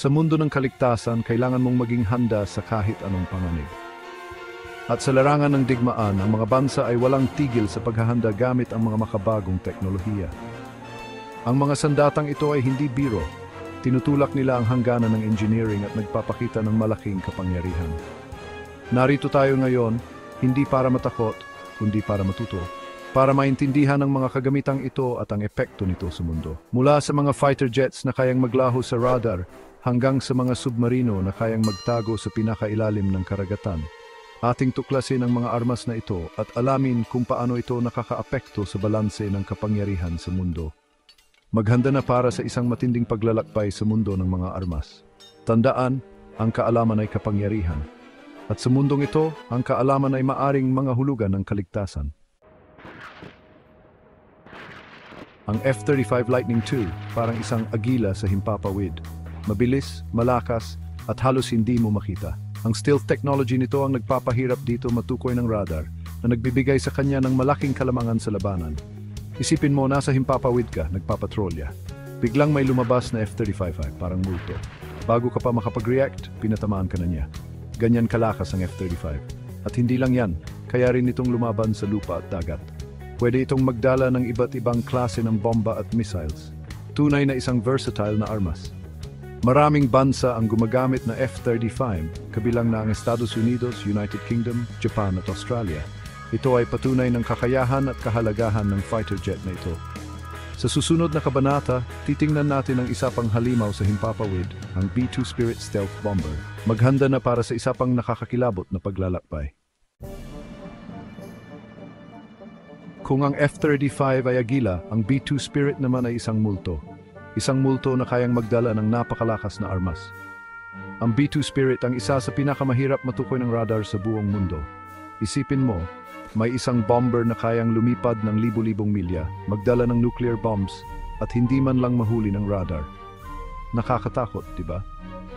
Sa mundo ng kaligtasan, kailangan mong maging handa sa kahit anong panganib. At sa larangan ng digmaan, ang mga bansa ay walang tigil sa paghahanda gamit ang mga makabagong teknolohiya. Ang mga sandatang ito ay hindi biro. Tinutulak nila ang hangganan ng engineering at nagpapakita ng malaking kapangyarihan. Narito tayo ngayon, hindi para matakot, kundi para matuto. Para maintindihan ang mga kagamitang ito at ang epekto nito sa mundo. Mula sa mga fighter jets na kayang maglaho sa radar, hanggang sa mga submarino na kayang magtago sa pinakailalim ng karagatan. Ating tuklasin ang mga armas na ito at alamin kung paano ito nakakaapekto sa balanse ng kapangyarihan sa mundo. Maghanda na para sa isang matinding paglalakbay sa mundo ng mga armas. Tandaan, ang kaalaman ay kapangyarihan. At sa mundong ito, ang kaalaman ay maaring mga hulugan ng kaligtasan. Ang F-35 Lightning II, parang isang agila sa himpapawid. Mabilis, malakas, at halos hindi mo makita. Ang stealth technology nito ang nagpapahirap dito matukoy ng radar na nagbibigay sa kanya ng malaking kalamangan sa labanan. Isipin mo, nasa himpapawid ka, nagpapatrolya. Biglang may lumabas na F-35, parang multo. Bago ka pa makapag-react, pinatamaan ka na niya. Ganyan kalakas ang F-35. At hindi lang yan, kaya rin itong lumaban sa lupa at dagat. Pwede itong magdala ng iba't ibang klase ng bomba at missiles. Tunay na isang versatile na armas. Maraming bansa ang gumagamit na F-35, kabilang na ang Estados Unidos, United Kingdom, Japan at Australia. Ito ay patunay ng kakayahan at kahalagahan ng fighter jet na ito. Sa susunod na kabanata, titingnan natin ang isa pang halimaw sa himpapawid, ang B-2 Spirit Stealth Bomber. Maghanda na para sa isa pang nakakakilabot na paglalakbay. Kung ang F-35 ay agila, ang B-2 Spirit naman ay isang multo. Isang multo na kayang magdala ng napakalakas na armas. Ang B-2 Spirit ang isa sa pinakamahirap matukoy ng radar sa buong mundo. Isipin mo, may isang bomber na kayang lumipad ng libu-libong milya, magdala ng nuclear bombs, at hindi man lang mahuli ng radar. Nakakatakot, di ba?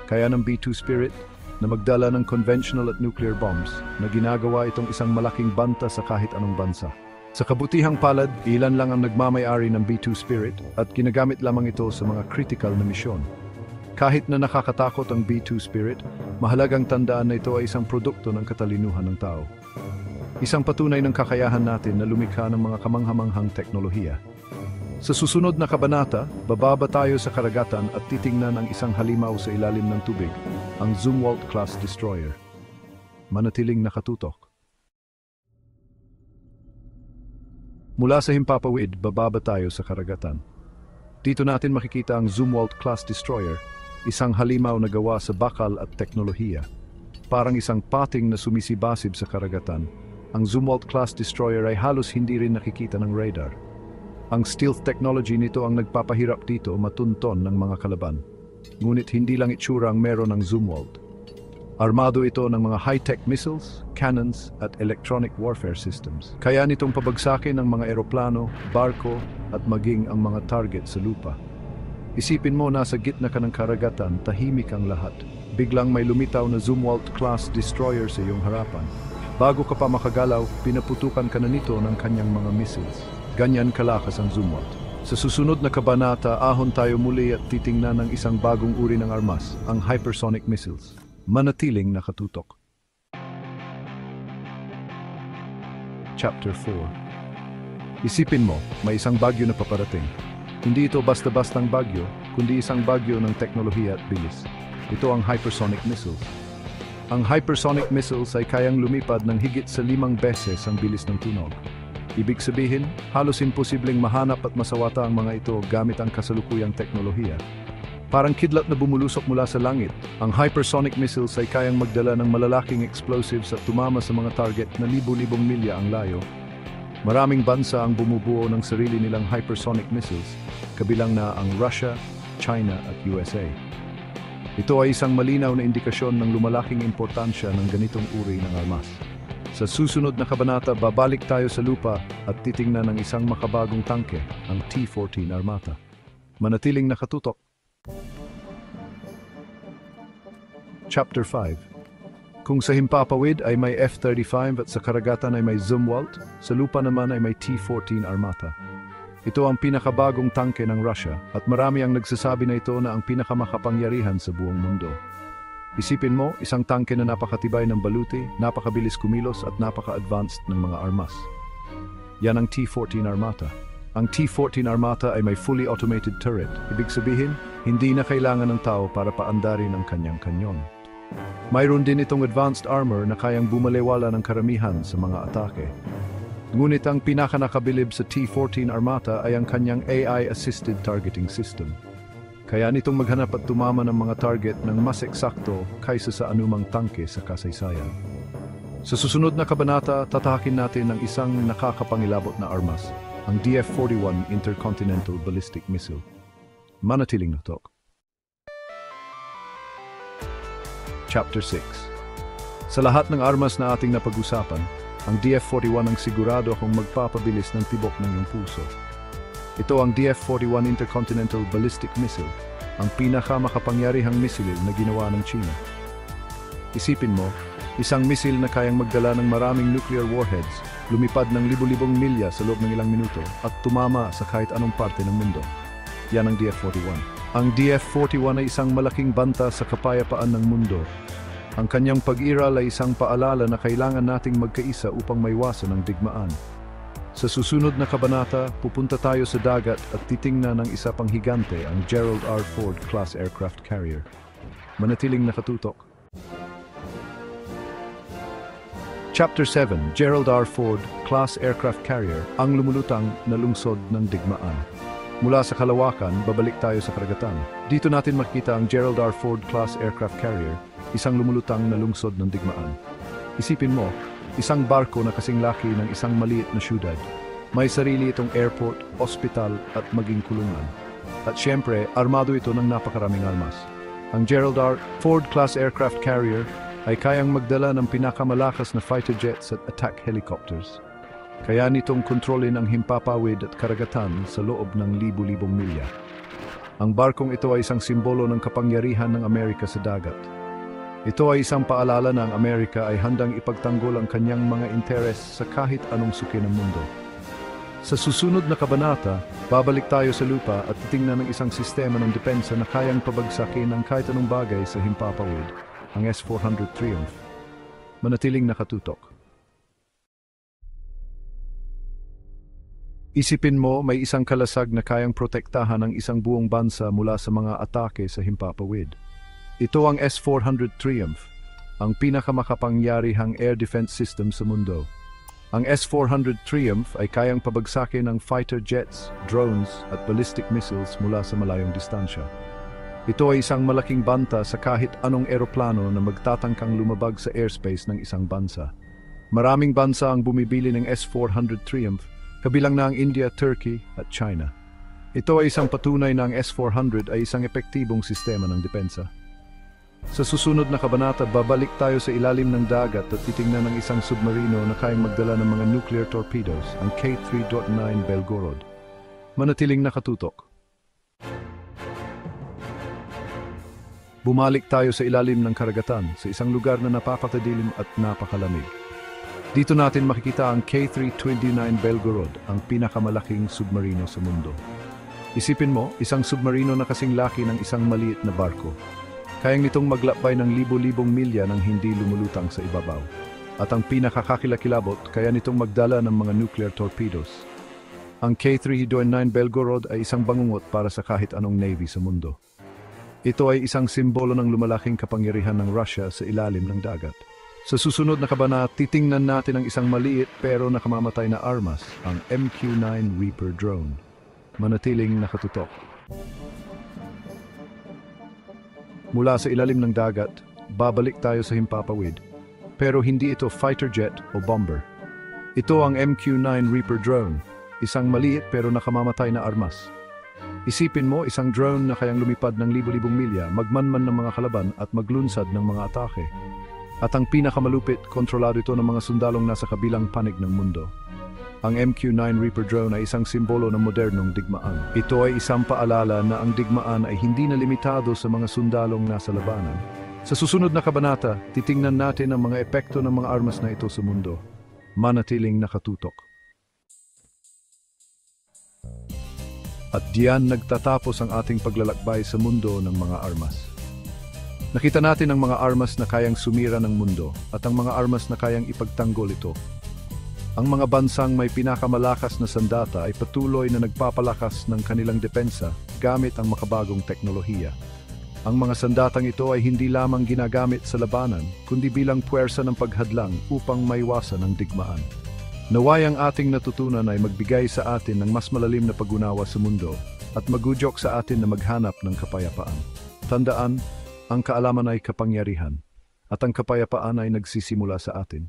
Kaya ng B-2 Spirit na magdala ng conventional at nuclear bombs na ginagawa itong isang malaking banta sa kahit anong bansa. Sa kabutihang palad, ilan lang ang nagmamay-ari ng B-2 Spirit at ginagamit lamang ito sa mga critical na misyon. Kahit na nakakatakot ang B-2 Spirit, mahalagang tandaan na ito ay isang produkto ng katalinuhan ng tao. Isang patunay ng kakayahan natin na lumikha ng mga kamanghamanghang teknolohiya. Sa susunod na kabanata, bababa tayo sa karagatan at titingnan ang isang halimaw sa ilalim ng tubig, ang Zumwalt-class destroyer. Manatiling nakatutok. Mula sa himpapawid, bababa tayo sa karagatan. Dito natin makikita ang Zumwalt-class destroyer, isang halimaw na gawa sa bakal at teknolohiya. Parang isang pating na sumisibasib sa karagatan, ang Zumwalt-class destroyer ay halos hindi rin nakikita ng radar. Ang stealth technology nito ang nagpapahirap dito matunton ng mga kalaban. Ngunit hindi lang itsura ang meron ng Zumwalt. Armado ito ng mga high-tech missiles, cannons at electronic warfare systems. Kaya nitong pabagsakin ang mga eroplano, barko at maging ang mga target sa lupa. Isipin mo, nasa gitna ka ng karagatan, tahimik ang lahat. Biglang may lumitaw na Zumwalt-class destroyer sa iyong harapan. Bago ka pa makagalaw, pinaputukan ka na nito ng kanyang mga missiles. Ganyan kalakas ang Zumwalt. Sa susunod na kabanata, ahon tayo muli at titingnan ng isang bagong uri ng armas, ang hypersonic missiles. Manatiling nakatutok. Chapter 4. Isipin mo, may isang bagyo na paparating. Hindi ito basta-bastang bagyo, kundi isang bagyo ng teknolohiya at bilis. Ito ang hypersonic missiles. Ang hypersonic missiles ay kayang lumipad ng higit sa 5 beses ang bilis ng tunog. Ibig sabihin, halos imposibleng mahanap at masawata ang mga ito gamit ang kasalukuyang teknolohiya. Parang kidlat na bumulusok mula sa langit, ang hypersonic missiles ay kayang magdala ng malalaking explosives at tumama sa mga target na libu-libong milya ang layo. Maraming bansa ang bumubuo ng sarili nilang hypersonic missiles, kabilang na ang Russia, China at USA. Ito ay isang malinaw na indikasyon ng lumalaking importansya ng ganitong uri ng armas. Sa susunod na kabanata, babalik tayo sa lupa at titingnan ng isang makabagong tangke, ang T-14 Armata. Manatiling nakatutok. Chapter 5. Kung sa himpapawid ay may F-35 at sa karagatan ay may Zumwalt, sa lupa naman ay may T-14 Armata. Ito ang pinakabagong tangke ng Russia at marami ang nagsasabi na ito na ang pinakamakapangyarihan sa buong mundo. Isipin mo, isang tangke na napakatibay ng baluti, napakabilis kumilos at napaka-advanced ng mga armas. Yan ang T-14 Armata. Ang T-14 Armata ay may fully automated turret. Ibig sabihin, hindi na kailangan ng tao para paandarin ang kanyang kanyon. Mayroon din itong advanced armor na kayang bumalewala ng karamihan sa mga atake. Ngunit ang pinakanakabilib sa T-14 Armata ay ang kanyang AI-assisted targeting system. Kaya nitong maghanap at tumama ng mga target ng mas eksakto kaysa sa anumang tangke sa kasaysayan. Sa susunod na kabanata, tatahakin natin ang isang nakakapangilabot na armas, ang DF-41 Intercontinental Ballistic Missile. Manatiling natok. Chapter 6. Sa lahat ng armas na ating napag-usapan, ang DF-41 ang sigurado akong magpapabilis ng tibok ng iyong puso. Ito ang DF-41 Intercontinental Ballistic Missile, ang pinakamakapangyarihang missile na ginawa ng China. Isipin mo, isang missile na kayang magdala ng maraming nuclear warheads, lumipad ng libu-libong milya sa loob ng ilang minuto at tumama sa kahit anong parte ng mundo. Yan ang DF-41. Ang DF-41 ay isang malaking banta sa kapayapaan ng mundo. Ang kanyang pag-iral ay isang paalala na kailangan nating magkaisa upang maiwasan ang digmaan. Sa susunod na kabanata, pupunta tayo sa dagat at titingnan ng isa pang higante, ang Gerald R. Ford class aircraft carrier. Manatiling nakatutok. Chapter 7, Gerald R. Ford class aircraft carrier, ang lumulutang na lungsod ng digmaan. Mula sa kalawakan, babalik tayo sa karagatan. Dito natin makita ang Gerald R. Ford class aircraft carrier, isang lumulutang na lungsod ng digmaan. Isipin mo, isang barko na kasing laki ng isang maliit na syudad. May sarili itong airport, ospital at maging kulungan. At syempre, armado ito ng napakaraming armas. Ang Gerald R. Ford class aircraft carrier ay kayang magdala ng pinakamalakas na fighter jets at attack helicopters. Kaya nitong kontrolin ang himpapawid at karagatan sa loob ng libu-libong milya. Ang barkong ito ay isang simbolo ng kapangyarihan ng Amerika sa dagat. Ito ay isang paalala na ang Amerika ay handang ipagtanggol ang kanyang mga interes sa kahit anong suki ng mundo. Sa susunod na kabanata, babalik tayo sa lupa at titingnan ng isang sistema ng depensa na kayang pabagsakin ang kahit anong bagay sa himpapawid, ang S-400 Triumph. Manatiling nakatutok. Isipin mo, may isang kalasag na kayang protektahan ang isang buong bansa mula sa mga atake sa himpapawid. Ito ang S-400 Triumph, ang pinakamakapangyarihang air defense system sa mundo. Ang S-400 Triumph ay kayang pabagsakin ng fighter jets, drones at ballistic missiles mula sa malayong distansya. Ito ay isang malaking banta sa kahit anong eroplano na magtatangkang lumabag sa airspace ng isang bansa. Maraming bansa ang bumibili ng S-400 Triumph, kabilang na ang India, Turkey at China. Ito ay isang patunay na ang S-400 ay isang epektibong sistema ng depensa. Sa susunod na kabanata, babalik tayo sa ilalim ng dagat at titingnan ng isang submarino na kayang magdala ng mga nuclear torpedoes, ang K-3.9 Belgorod. Manatiling nakatutok. Bumalik tayo sa ilalim ng karagatan, sa isang lugar na napakadilim at napakalamig. Dito natin makikita ang K-329 Belgorod, ang pinakamalaking submarino sa mundo. Isipin mo, isang submarino na kasing laki ng isang maliit na barko. Kayang nitong maglakbay ng libo-libong milya nang hindi lumulutang sa ibabaw. At ang pinakakakilakilabot, kaya nitong magdala ng mga nuclear torpedoes. Ang K-329 Belgorod ay isang bangungot para sa kahit anong navy sa mundo. Ito ay isang simbolo ng lumalaking kapangyarihan ng Russia sa ilalim ng dagat. Sa susunod na kabanata, titingnan natin ang isang maliit pero nakamamatay na armas, ang MQ-9 Reaper drone. Manatiling nakatutok. Mula sa ilalim ng dagat, babalik tayo sa himpapawid. Pero hindi ito fighter jet o bomber. Ito ang MQ-9 Reaper drone, isang maliit pero nakamamatay na armas. Isipin mo, isang drone na kayang lumipad ng libu-libong milya, magmanman ng mga kalaban at maglunsad ng mga atake. At ang pinakamalupit, kontrolado ito ng mga sundalong nasa kabilang panig ng mundo. Ang MQ-9 Reaper drone ay isang simbolo ng modernong digmaan. Ito ay isang paalala na ang digmaan ay hindi na limitado sa mga sundalong nasa labanan. Sa susunod na kabanata, titingnan natin ang mga epekto ng mga armas na ito sa mundo. Manatiling nakatutok. At diyan nagtatapos ang ating paglalakbay sa mundo ng mga armas. Nakita natin ang mga armas na kayang sumira ng mundo at ang mga armas na kayang ipagtanggol ito. Ang mga bansang may pinakamalakas na sandata ay patuloy na nagpapalakas ng kanilang depensa gamit ang makabagong teknolohiya. Ang mga sandatang ito ay hindi lamang ginagamit sa labanan, kundi bilang puwersa ng paghadlang upang maiwasan ang digmaan. Naway ang ating natutunan ay magbigay sa atin ng mas malalim na pag-unawa sa mundo at magudyok sa atin na maghanap ng kapayapaan. Tandaan, ang kaalaman ay kapangyarihan at ang kapayapaan ay nagsisimula sa atin.